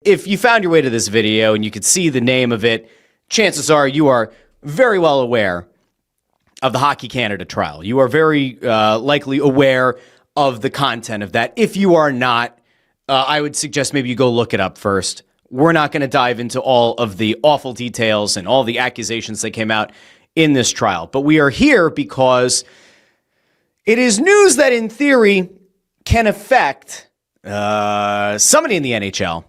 if you found your way to this video and you could see the name of it, chances are you are very well aware of the Hockey Canada trial. You are very likely aware of the content of that. If you are not, I would suggest maybe you go look it up first. We're not going to dive into all of the awful details and all the accusations that came out in this trial. But we are here because it is news that in theory can affect somebody in the NHL.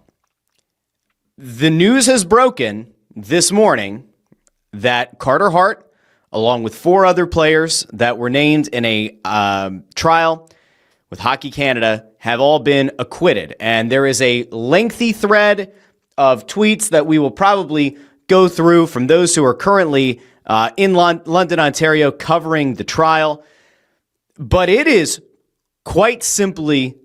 The news has broken this morning that Carter Hart, along with 4 other players that were named in a trial with Hockey Canada, have all been acquitted. And there is a lengthy thread of tweets that we will probably go through from those who are currently in London, Ontario, covering the trial. But it is quite simply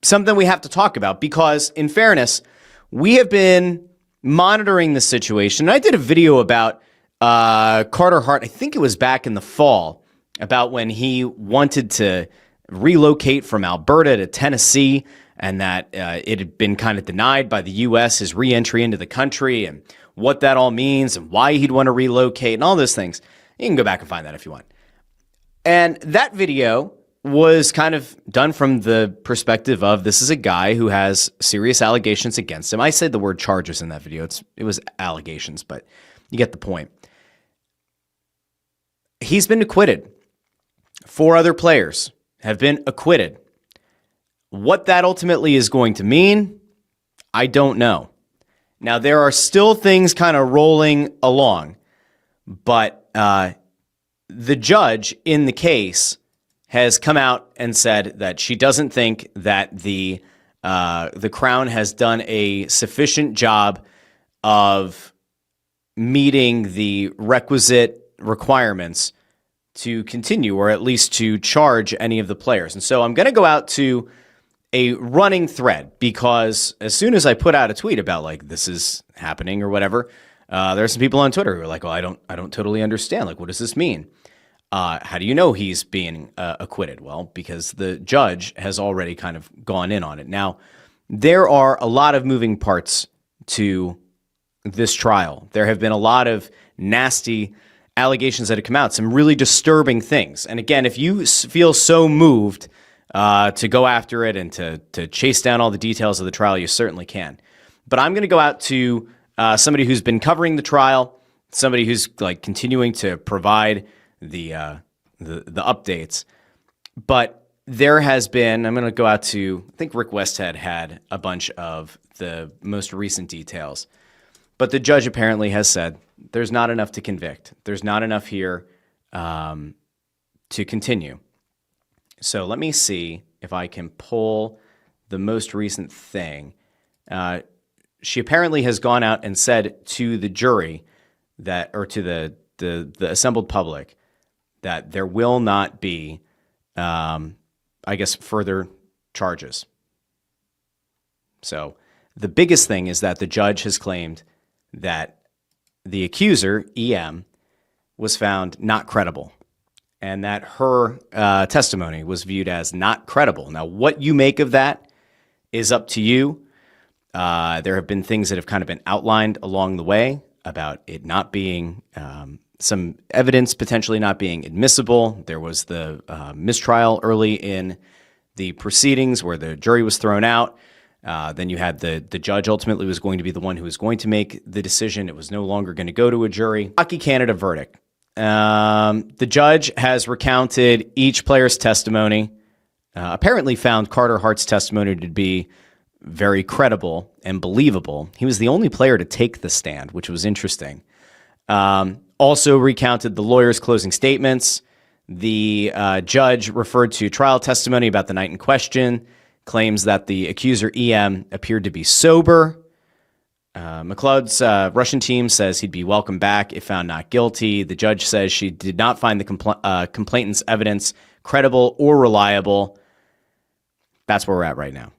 something we have to talk about because, in fairness, we have been monitoring the situation. I did a video about Carter Hart, I think it was back in the fall, about when he wanted to relocate from Alberta to Tennessee and that it had been kind of denied by the U.S., his re-entry into the country and what that all means and why he'd want to relocate and all those things. You can go back and find that if you want. And that video was kind of done from the perspective of this is a guy who has serious allegations against him. I said the word charges in that video. It was allegations, but you get the point. He's been acquitted. 4 other players have been acquitted. What that ultimately is going to mean, I don't know. Now, there are still things kind of rolling along, but the judge in the case has come out and said that she doesn't think that the Crown has done a sufficient job of meeting the requisite requirements to continue, or at least to charge any of the players. And so I'm going to go out to a running thread because as soon as I put out a tweet about like this is happening or whatever, there are some people on Twitter who are like, "Well, I don't totally understand. Like, what does this mean? How do you know he's being acquitted?" Well, because the judge has already kind of gone in on it. Now, there are a lot of moving parts to this trial. There have been a lot of nasty allegations that have come out, some really disturbing things. And again, if you feel so moved to go after it and to chase down all the details of the trial, you certainly can. But I'm going to go out to somebody who's been covering the trial, somebody who's like continuing to provide the updates. But there has been, I'm going to go out to, I think Rick Westhead had a bunch of the most recent details. But the judge apparently has said there's not enough to convict. There's not enough here to continue. So let me see if I can pull the most recent thing. She apparently has gone out and said to the jury that, or to the assembled public, that there will not be, I guess, further charges. So the biggest thing is that the judge has claimed that the accuser, EM, was found not credible and that her testimony was viewed as not credible. Now, what you make of that is up to you. There have been things that have kind of been outlined along the way about it not being, some evidence potentially not being admissible. There was the mistrial early in the proceedings where the jury was thrown out. Then you had the judge ultimately was going to be the one who was going to make the decision. It was no longer going to go to a jury. Hockey Canada verdict. The judge has recounted each player's testimony, apparently found Carter Hart's testimony to be very credible and believable. He was the only player to take the stand, which was interesting. Also recounted the lawyer's closing statements. The judge referred to trial testimony about the night in question, claims that the accuser, EM, appeared to be sober. McLeod's Russian team says he'd be welcome back if found not guilty. The judge says she did not find the complainant's evidence credible or reliable. That's where we're at right now.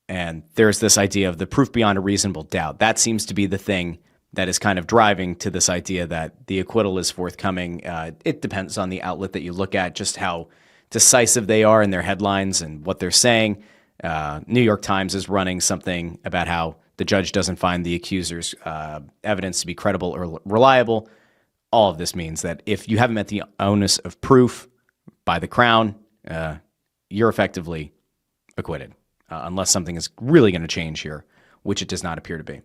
And there's this idea of the proof beyond a reasonable doubt. That seems to be the thing that is kind of driving to this idea that the acquittal is forthcoming. It depends on the outlet that you look at, just how decisive they are in their headlines and what they're saying. New York Times is running something about how the judge doesn't find the accuser's evidence to be credible or reliable. All of this means that if you haven't met the onus of proof by the Crown, you're effectively acquitted, unless something is really going to change here, which it does not appear to be.